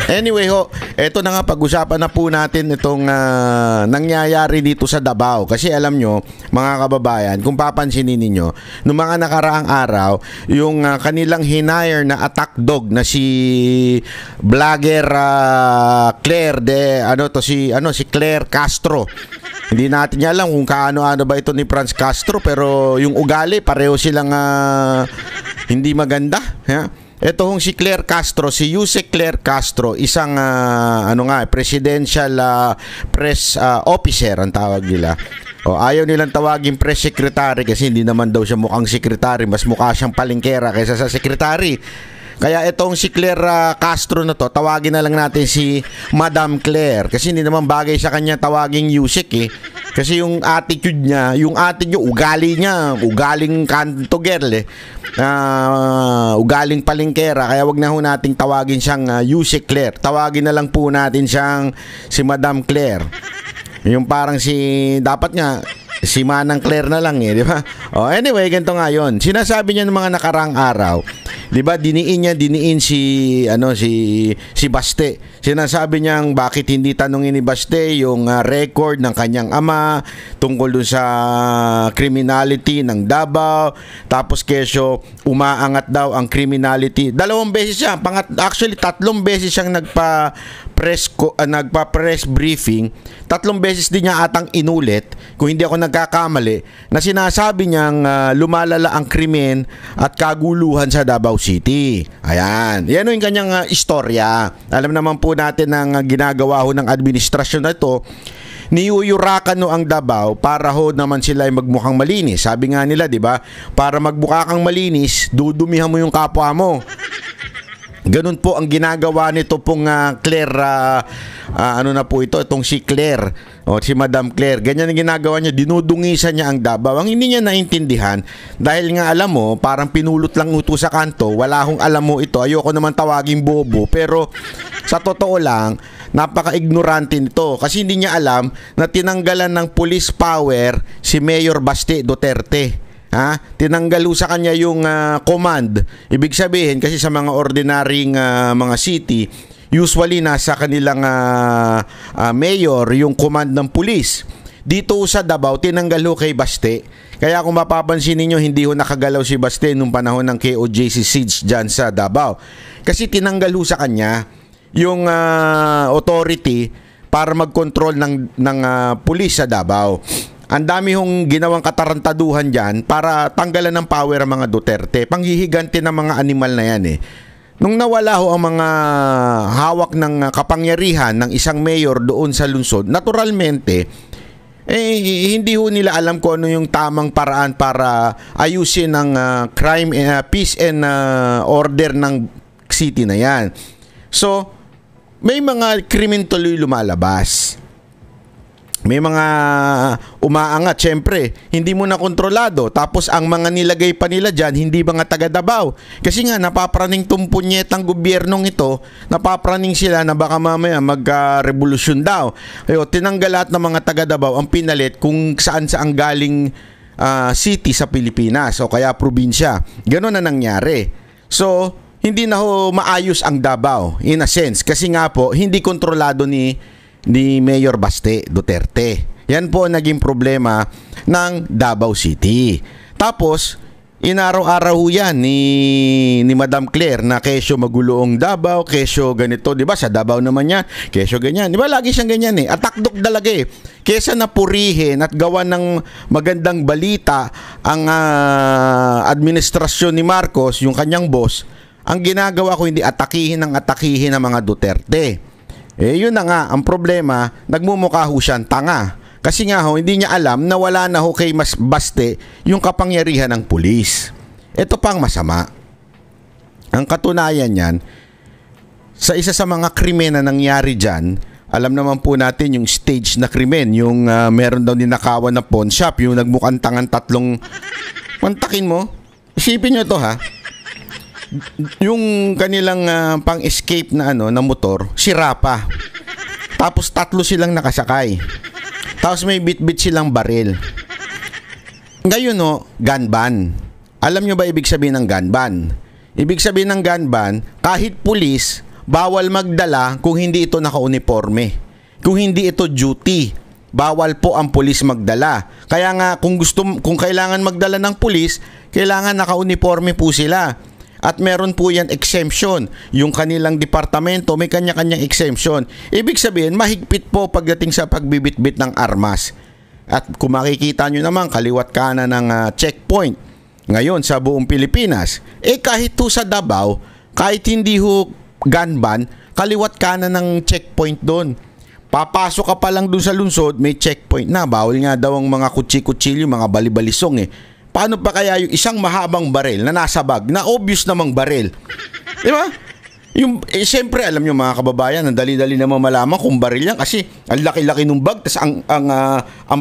Anyway ho, eto na nga, pag-usapan na po natin itong nangyayari dito sa Davao. Kasi alam nyo, mga kababayan, kung papansinin ninyo, noong mga nakaraang araw, yung kanilang hinire na attack dog na si vlogger si Claire Castro. Hindi natin niya alam kung kaano-ano ba ito ni Franz Castro, pero yung ugali, pareho silang hindi maganda. Ito hong si Claire Castro, si Yusek Claire Castro, isang presidential press officer ang tawag nila. Ayaw nilang tawagin press secretary kasi hindi naman daw siya mukhang secretary, mas mukha siyang palengkera kaysa sa secretary. Kaya itong si Claire Castro na to, tawagin na lang natin si Madam Claire kasi hindi naman bagay sa kanya tawaging Yusek eh. Kasi yung attitude niya, ugali niya, ugaling kanto girl eh. Ugaling palengkera, kaya wag na ho nating tawagin siyang Yusek Claire. Tawagin na lang po natin siyang si Madam Claire. Yung parang dapat nga si Manang Claire na lang eh, di ba? Anyway, ganito nga yun. Sinasabi niya ng mga nakarang araw, di ba, diniin si Baste. Sinasabi niyang bakit hindi tanungin ni Baste yung record ng kanyang ama tungkol dun sa criminality ng Davao. Tapos kesyo umaangat daw ang criminality. 2 beses siya, actually 3 beses siyang nagpa-press briefing. 3 beses din niya atang inulit, kung hindi ako nagkakamali, na sinasabi niyang lumalala ang krimen at kaguluhan sa Davao City. Ayan. Yan yung kanyang istorya. Alam naman po natin ang ginagawa ho ng administrasyon na ito. Niyuyurakan no ang Davao para ho naman sila ay magmukhang malinis. Sabi nga nila, di ba? Para magmukha kang malinis, dudumihan mo yung kapwa mo. Ganun po ang ginagawa nito pong Claire, itong si Claire, si Madam Claire. Ganyan ang ginagawa niya, dinudungisan niya ang Davao. Ang hindi niya naintindihan, dahil nga alam mo, parang pinulot lang ito sa kanto, wala akong alam mo ito, ayoko naman tawaging bobo, pero sa totoo lang, napaka-ignorante nito kasi hindi niya alam na tinanggalan ng police power si Mayor Baste Duterte. Tinanggal sa kanya yung command. Ibig sabihin kasi sa mga ordinaryong mga city, usually nasa kanilang mayor yung command ng police. Dito sa Davao, tinanggal kay Baste. Kaya kung mapapansin ninyo, hindi nakagalaw si Baste nung panahon ng KOJC siege dyan sa Davao. Kasi tinanggal sa kanya yung authority para mag-control ng police sa Davao. Ang dami hong ginawang katarantaduhan dyan para tanggalan ng power ang mga Duterte. Panghihiganti ng mga animal na yan eh. Nung nawala ho ang mga hawak ng kapangyarihan ng isang mayor doon sa lungsod, naturalmente, hindi ho nila alam kung ano yung tamang paraan para ayusin ang crime, peace and order ng city na yan. So, may mga krimen tuloy lumalabas. May mga umaangat, syempre, hindi mo na kontrolado. Tapos ang mga nilagay pa nila dyan, hindi mga taga Davao. Kasi nga, napapraning tumpunyetang gobyernong ito, napapraning sila na baka mamaya magka-revolusyon daw. Tinanggal lahat ng mga taga Davao ang pinalit kung saan galing city sa Pilipinas o kaya probinsya. Ganon na nangyari. So, hindi na ho maayos ang Davao in a sense. Kasi nga po, hindi kontrolado ni Mayor Baste Duterte. Yan po ang naging problema ng Davao City. Tapos, inaraw-araw yan ni Madam Claire na kesyo magulo ang Davao, kesyo ganito, di ba? Sa Davao naman yan, kesyo ganyan. Di ba lagi siyang ganyan eh? Atakdok talaga eh. Kesa napurihin at gawa ng magandang balita ang administrasyon ni Marcos, yung kanyang boss, ang ginagawa ko hindi atakihin ang mga Duterte. Yun na nga, ang problema, nagmumukha ho siyang tanga. Kasi nga hindi niya alam na wala na kay Baste yung kapangyarihan ng pulis. Ito pang masama. Ang katunayan niyan, sa isa sa mga krimen na nangyari dyan, alam naman po natin yung stage na krimen, yung meron daw ninakawan na pawn shop, yung nagmukhang tangan 3, mantakin mo, isipin nyo to ha, yung kanilang pang-escape na na motor, sira pa. Tapos 3 silang nakasakay. Tapos may bit-bit silang baril. Ngayon gun ban. Alam nyo ba ibig sabihin ng gun ban? Ibig sabihin ng gun ban, kahit pulis, bawal magdala kung hindi ito naka-uniforme. Kung hindi ito duty, bawal po ang pulis magdala. Kaya nga kung kailangan magdala ng pulis, kailangan naka-uniforme po sila. At meron po yan exemption. Yung kanilang departamento may kanya-kanyang exemption. Ibig sabihin, mahigpit po pagdating sa pagbibitbit ng armas. At kung makikita nyo naman, kaliwat kanan ng checkpoint ngayon sa buong Pilipinas, kahit po sa Davao, kahit hindi ho gun ban, kaliwat kanan ng checkpoint doon. Papasok ka pa lang doon sa lungsod, may checkpoint na. Bawal nga daw ang mga kutsi-kutsilyo, mga balibalisong Paano pa kaya yung isang mahabang baril na nasa bag, na obvious namang baril? Di ba? Siyempre, alam nyo mga kababayan, ang dali-dali naman malaman kung baril yan kasi ang laki-laki ng bag, tas ang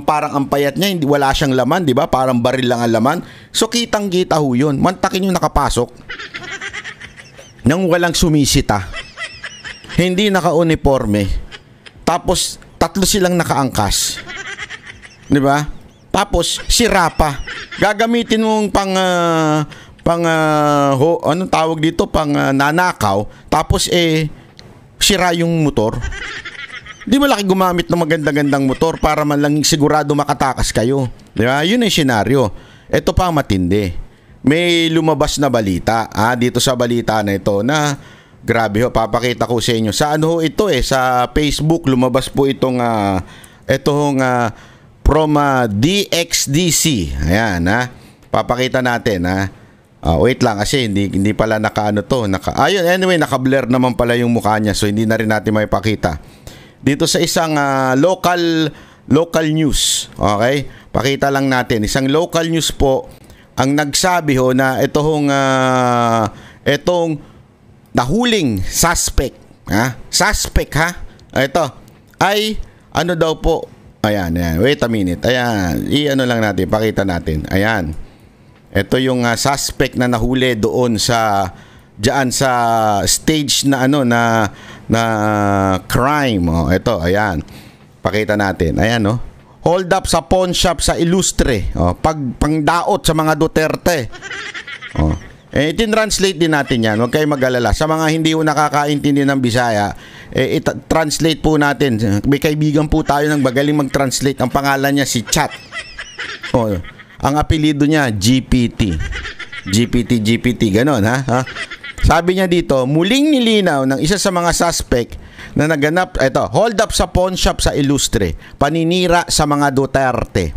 parang ang payat niya, wala siyang laman, di ba? Parang baril lang ang laman. So, kitang-kita ho yun. Mantakin yung nakapasok nang walang sumisita. Hindi naka-uniforme. Tapos, 3 silang nakaangkas. Di ba? Tapos, sira pa. Gagamitin mong anong tawag dito? Nanakaw. Tapos, sira yung motor. Di malaki gumamit ng maganda-gandang motor para man lang sigurado makatakas kayo. Di ba? Yun ang senaryo. Ito pa matindi. May lumabas na balita. Dito sa balita na ito na grabe ho, papakita ko sa inyo. Sa ano ho ito sa Facebook lumabas po itong from DXDC. Ayan papakita natin wait lang kasi hindi pala nakaano to. Ayun, anyway, naka-blur naman pala yung mukha niya so hindi na rin natin maipakita. Dito sa isang local news. Okay? Pakita lang natin. Isang local news po ang nagsabi ho na itong nahuling suspect. Suspect ito ay ano daw po. Ayan. Wait a minute. Ayan. I-ano lang natin. Pakita natin. Ayan. Ito yung suspect na nahuli doon diyan sa stage na na crime. Ito. Ayan. Pakita natin. Ayan, hold up sa pawn shop sa Ilustre. Pangdaot sa mga Duterte. Itin-translate din natin yan. Huwag kayong mag-alala. Sa mga hindi po nakakaintindi ng Bisaya, translate po natin. May kaibigan po tayo ng magaling mag-translate. Ang pangalan niya si Chat. Ang apelido niya, GPT. GPT. Ganon, Sabi niya dito, muling nilinaw ng isa sa mga suspect na naganap, hold up sa pawn shop sa Ilustre. Paninira sa mga Duterte.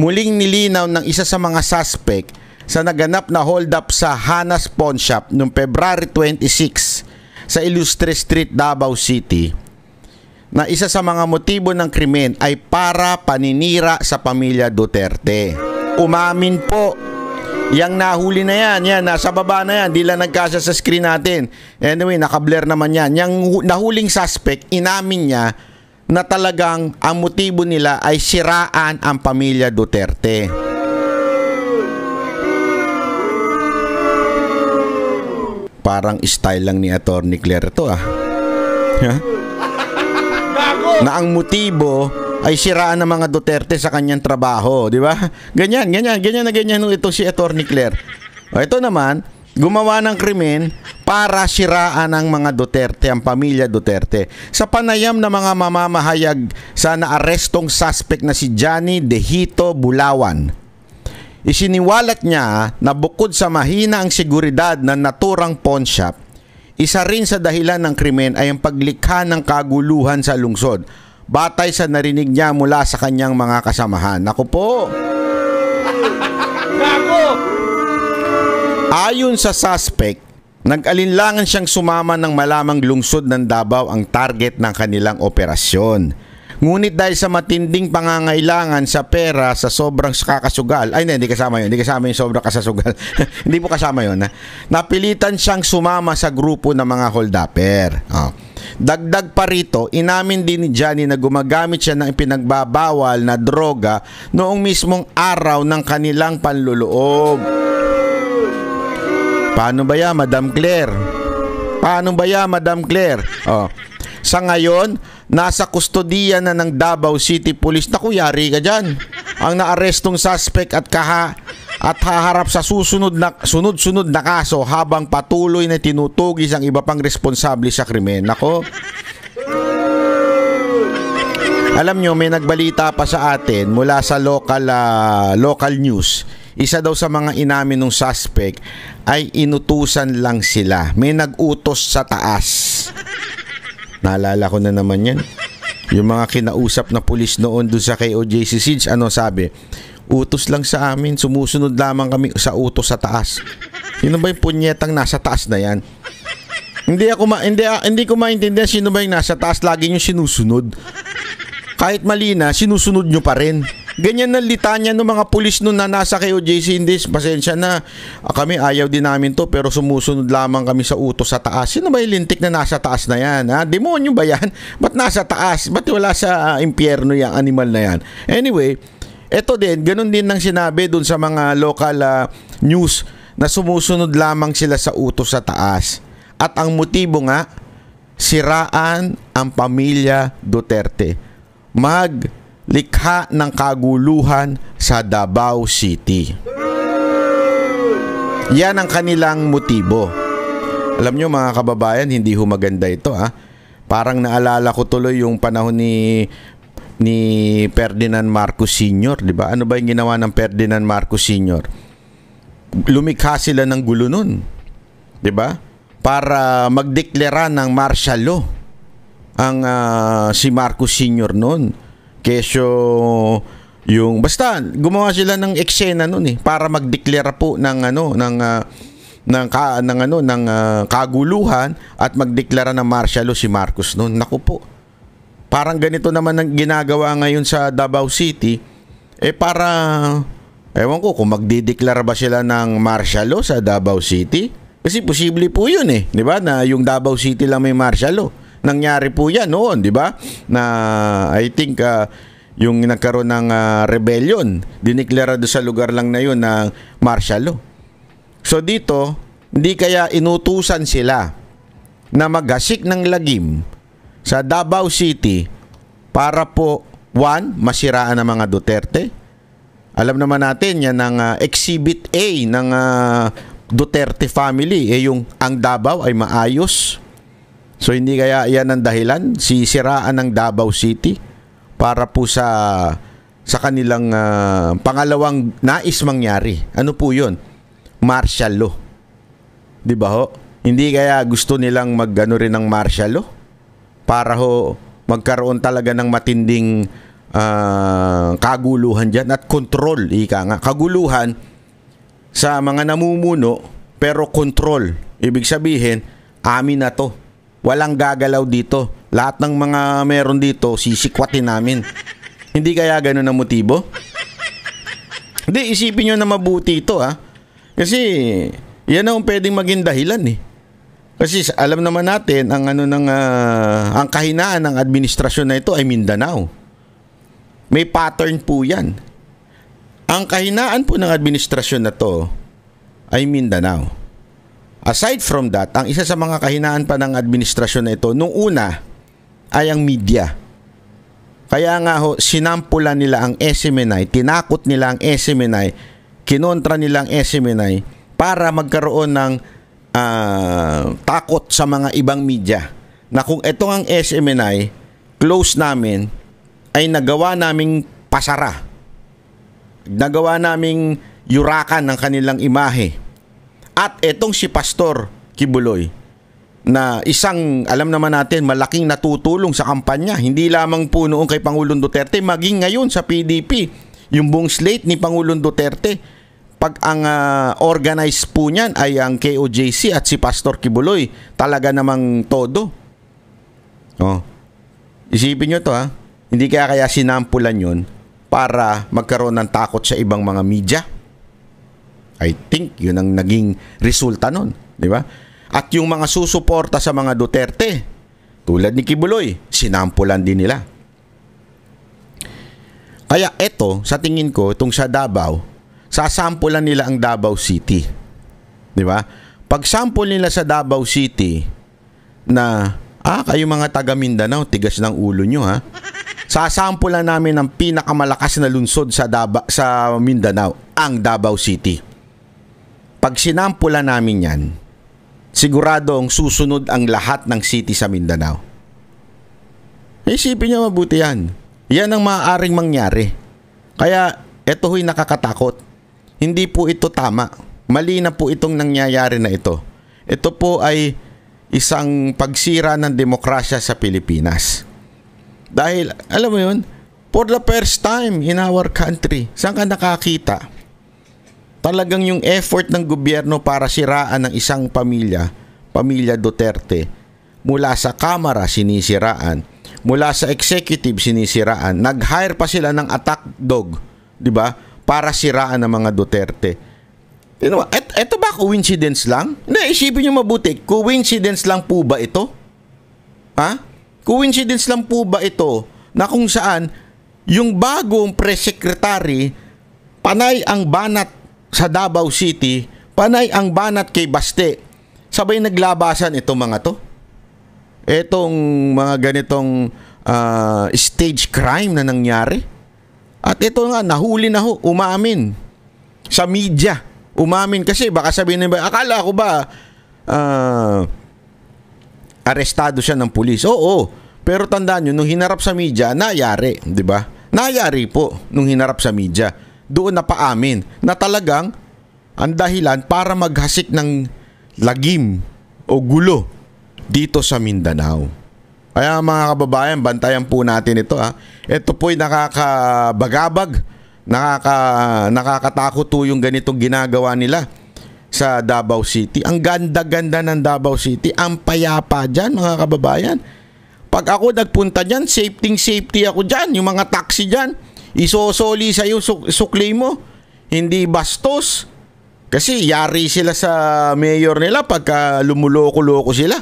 Muling nilinaw ng isa sa mga suspect sa naganap na hold up sa Hanas Pawn Shop noong February 26 sa Ilustre Street, Davao City na isa sa mga motibo ng krimen ay para paninira sa pamilya Duterte. Umamin po. Yang nahuli na yan, nasa baba na yan, di lang nagkasya sa screen natin. Anyway, naka-blur naman yan. Yang nahuling suspect, inamin niya na talagang ang motibo nila ay siraan ang pamilya Duterte. Parang style lang ni Attorney Claire ito na ang motibo ay siraan ng mga Duterte sa kanyang trabaho, di ba? Ganyan ito si Attorney Claire. Ito naman, gumawa ng krimen para siraan ng mga Duterte, ang pamilya Duterte. Sa panayam ng mga mamamahayag sa naarestong suspect na si Johnny Dehito Bulawan, isiniwalat niya na bukod sa mahina ang seguridad ng naturang pawn shop, isa rin sa dahilan ng krimen ay ang paglikha ng kaguluhan sa lungsod, batay sa narinig niya mula sa kanyang mga kasamahan. Naku po! Ayon sa suspect, nag-alinlangan siyang sumama ng malamang lungsod ng Davao ang target ng kanilang operasyon. Ngunit dahil sa matinding pangangailangan sa pera sa sobrang kakasugal, hindi kasama yung sobrang kasasugal. Hindi po kasama yun. Napilitan siyang sumama sa grupo ng mga hold-upper. Dagdag pa rito, inamin din ni Johnny na gumagamit siya ng ipinagbabawal na droga noong mismong araw ng kanilang panluloob. Paano ba yan, Madam Claire? Sa ngayon, nasa kustodiya na ng Davao City Police. Naku, yari ka dyan. Ang naarestong suspect at at haharap sa sunod-sunod na kaso habang patuloy na tinutugis ang iba pang responsable sa krimen. Nako. Alam nyo, may nagbalita pa sa atin mula sa local news. Isa daw sa mga inamin ng suspect ay inutusan lang sila. May nag-utos sa taas. Naalala ko na naman yan. Yung mga kinausap na pulis noon doon sa KOJC Siege, ano sabi? Utos lang sa amin, sumusunod lamang kami sa utos sa taas. Sino ba yung punyetang nasa taas na yan? Hindi ko maintindihan sino ba yung nasa taas, lagi nyo sinusunod. Kahit mali na, sinusunod nyo pa rin. Ganyan na litanya ng mga pulis nun na nasa KOJC. Hindi, pasensya na. Kami ayaw din namin to pero sumusunod lamang kami sa utos sa taas. Sino ba yung lintik na nasa taas na yan? Ha? Demonyo ba yan? Ba't nasa taas? Ba't wala sa impyerno yung animal na yan? Anyway, eto din, ganun din nang sinabi dun sa mga local news na sumusunod lamang sila sa utos sa taas. At ang motibo nga, siraan ang pamilya Duterte. Maglikha ng kaguluhan sa Davao City. Yan ang kanilang motibo. Alam nyo mga kababayan, hindi ho maganda ito ha. Parang naalala ko tuloy yung panahon ni Ferdinand Marcos Sr., di ba? Ano ba yung ginawa ng Ferdinand Marcos Sr.? Lumikha sila ng gulo nun, di ba? Para magdeklara ng martial law ang si Marcos Sr. noon. Kesyo yung basta gumawa sila ng eksena noon para magdeklara po ng kaguluhan at magdeklara ng martial law si Marcos noon. Naku po. Parang ganito naman ang ginagawa ngayon sa Davao City. Para, ewan ko kung magdideklara ba sila ng martial law sa Davao City. Kasi posible po yun di ba? Na yung Davao City lang may martial law. Nangyari po yan noon, di ba? Na I think yung nagkaroon ng rebellion, dineklara doon sa lugar lang na yun na martial law. So dito, hindi kaya inutusan sila na maghasik ng lagim sa Davao City para po, one, masiraan ang mga Duterte. Alam naman natin yan ng Exhibit A ng Duterte family. Yung ang Davao ay maayos. So hindi kaya yan ang dahilan, sisiraan ng Davao City para po sa kanilang pangalawang nais mangyari. Ano po yun? Martial law. Di ba ho? Hindi kaya gusto nilang mag-ano rin ng martial law? Para ho magkaroon talaga ng matinding kaguluhan dyan at control, ika nga. Kaguluhan sa mga namumuno pero control. Ibig sabihin, amin na to. Walang gagalaw dito. Lahat ng mga meron dito, sisikwatin namin. Hindi kaya ganun ang motibo? Hindi, isipin nyo na mabuti ito Kasi yan ang pwedeng maging dahilan Kasi alam naman natin ang ang kahinaan ng administrasyon na ito ay Mindanao. May pattern po 'yan. Ang kahinaan po ng administrasyon na to ay Mindanao. Aside from that, ang isa sa mga kahinaan pa ng administrasyon na ito nung una ay ang media. Kaya nga sinampulan nila ang SMNI, tinakot nila ang SMNI, kinontra nila ang SMNI para magkaroon ng takot sa mga ibang media na kung ito ang SMNI close namin ay nagawa naming pasara, nagawa naming yurakan ng kanilang imahe. At etong si Pastor Kibuloy na isang alam naman natin malaking natutulong sa kampanya, hindi lamang po noon kay Pangulong Duterte, maging ngayon sa PDP, yung buong slate ni Pangulong Duterte. Pag ang organize po niyan ay ang KOJC at si Pastor Kibuloy, talaga namang todo. Isipin nyo to Hindi kaya sinampulan yun para magkaroon ng takot sa ibang mga media. I think yun ang naging resulta nun. Di ba? At yung mga susuporta sa mga Duterte, tulad ni Kibuloy, sinampulan din nila. Kaya eto, sa tingin ko, itong sa Davao, sasampulan nila ang Davao City. Di ba? Pag sample nila sa Davao City na, kayo mga taga Mindanao, tigas ng ulo nyo sasampulan namin ang pinakamalakas na lungsod sa Mindanao. ang Davao City. Pag sinampula namin yan, siguradong susunod ang lahat ng city sa Mindanao. Isipin niyo mabuti yan. Yan ang maaaring mangyari. Kaya ito ho'y nakakatakot. Hindi po ito tama. Mali na po itong nangyayari na ito. Ito po ay isang pagsira ng demokrasya sa Pilipinas. Dahil, alam mo yun, for the first time in our country, saan ka nakakita? Talagang yung effort ng gobyerno para siraan ng isang pamilya Duterte, mula sa Kamara sinisiraan, mula sa executive sinisiraan, nag-hire pa sila ng attack dog, 'di ba? Para siraan ng mga Duterte. Ito ba coincidence lang? Hindi, isipin niyo mabuti, coincidence lang po ba ito? Ha? Coincidence lang po ba ito na kung saan yung bagong press secretary, panay ang banat sa Davao City, panay ang banat kay Baste. Sabay naglabasan itong mga to. Itong mga ganitong stage crime na nangyari. At ito nga, nahuli na ho, umamin. Sa media, umamin kasi baka sabihin nila, akala ko ba arestado siya ng pulis? Oo, pero tandaan nyo, nung hinarap sa media, nayari, di ba? Nayari po nung hinarap sa media. Doon na paamin na talagang ang dahilan para maghasik ng lagim o gulo dito sa Mindanao. Kaya mga kababayan, bantayan po natin ito ha. Ito po'y nakakabagabag, nakakatakot po yung ganitong ginagawa nila sa Davao City. Ang ganda-ganda ng Davao City, ang payapa dyan mga kababayan. Pag ako nagpunta dyan, safety ako dyan, yung mga taxi dyan. Isosoli sa'yo sukli mo. Hindi bastos. Kasi yari sila sa mayor nila pagka lumuloko-loko sila.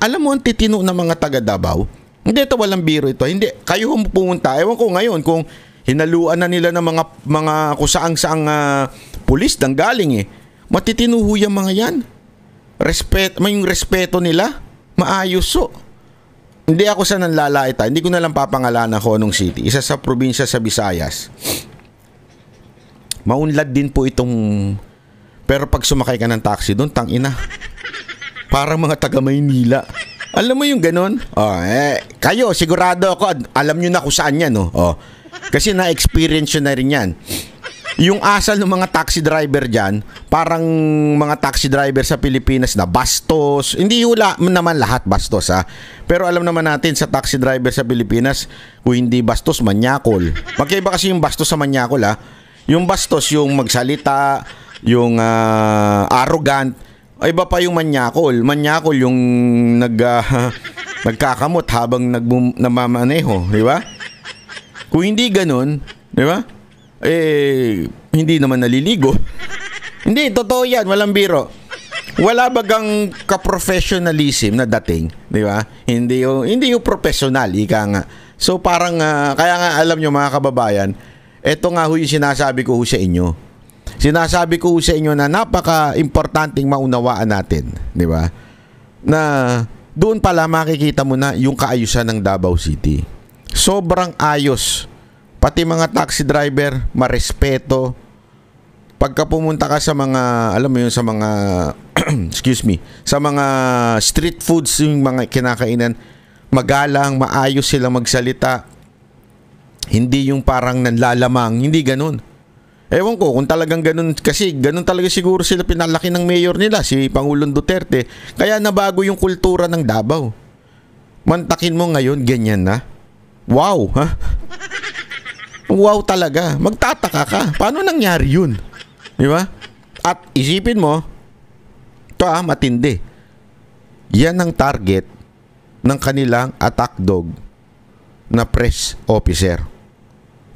Alam mo ang titino ng mga taga Davao? Hindi, ito walang biro ito. Hindi, kayo pumunta. Ewan ko ngayon kung hinaluan na nila ng mga kusaang-saang pulis nang galing eh. Matitinuho yung mga yan. May yung respeto nila. Maayos so. Hindi ako sa nanlalaita. Hindi ko na lang papangalanan ko anong city. Isa sa probinsya sa Visayas. Maunlad din po itong... Pero pag sumakay ka ng taxi doon, tangina. Parang mga taga Maynila. Alam mo yung ganun? Kayo, sigurado ako, alam nyo na kung saan yan. Kasi na-experience nyo na rin yan. Yung asal ng mga taxi driver dyan, parang mga taxi driver sa Pilipinas na bastos. Hindi hula naman lahat bastos ha. Pero alam naman natin sa taxi driver sa Pilipinas, kung hindi bastos, manyakol. Magkaiba kasi yung bastos sa manyakol ha. Yung bastos, yung magsalita, yung arrogant. Iba pa yung manyakol. Manyakol yung nagkakamot habang namamaneho. Di ba? Kung hindi ganun, di ba? Hindi naman naliligo. Hindi, totoo yan, walang biro. Wala bagang ka-professionalism na dating, di ba? Hindi yung professional, ika nga. So parang, kaya nga alam nyo mga kababayan, eto nga yung sinasabi ko sa inyo. Sinasabi ko sa inyo na napaka-importanting maunawaan natin, di ba? Na doon pala makikita mo na yung kaayusan ng Davao City. Sobrang ayos. Pati mga taxi driver, marespeto. Pagka pumunta ka sa mga, alam mo yun, sa mga, excuse me, sa mga street foods, yung mga kinakainan, magalang, maayos silang magsalita. Hindi yung parang nanlalamang, hindi ganun. Ewan ko, kung talagang ganun, kasi ganun talaga siguro sila pinalaki ng mayor nila, si Pangulong Duterte. Kaya nabago yung kultura ng Davao. Mantakin mo ngayon, ganyan na. Wow, ha? Wow talaga. Magtataka ka. Paano nangyari yun? Di ba? At isipin mo, ito matindi. Yan ang target ng kanilang attack dog na press officer.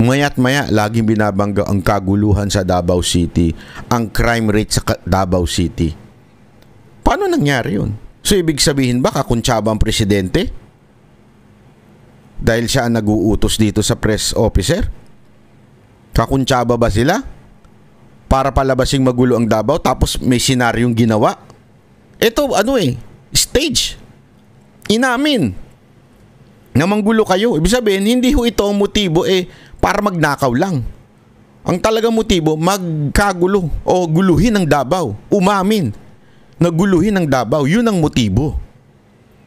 Maya't maya, laging binabangga ang kaguluhan sa Davao City, ang crime rate sa Davao City. Paano nangyari yun? So, ibig sabihin ba kakuntsaba ang presidente? Dahil siya ang nag-uutos dito sa press officer? Kakuntsaba ba sila? Para palabasing magulo ang Davao tapos may senaryong ginawa? Ito, stage. Inamin na manggulo kayo. Ibig sabihin, hindi ho ito ang motibo para magnakaw lang. Ang talagang motibo, magkagulo o guluhin ang Davao. Umamin na guluhin ang Davao. Yun ang motibo.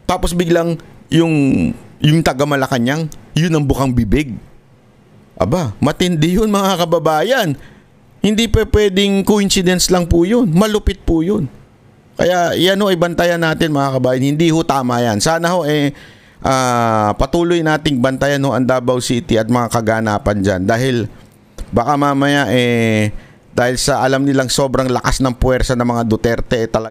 Tapos biglang yung taga Malacanang, yun ang bukang bibig. Aba, matindi yun mga kababayan. Hindi pa pwedeng coincidence lang po yun. Malupit po yun. Kaya yan ho, ibantayan natin mga kababayan. Hindi ho tama yan. Sana ho patuloy nating bantayan ho ang Davao City at mga kaganapan dyan. Dahil baka mamaya dahil sa alam nilang sobrang lakas ng puwersa ng mga Duterte talaga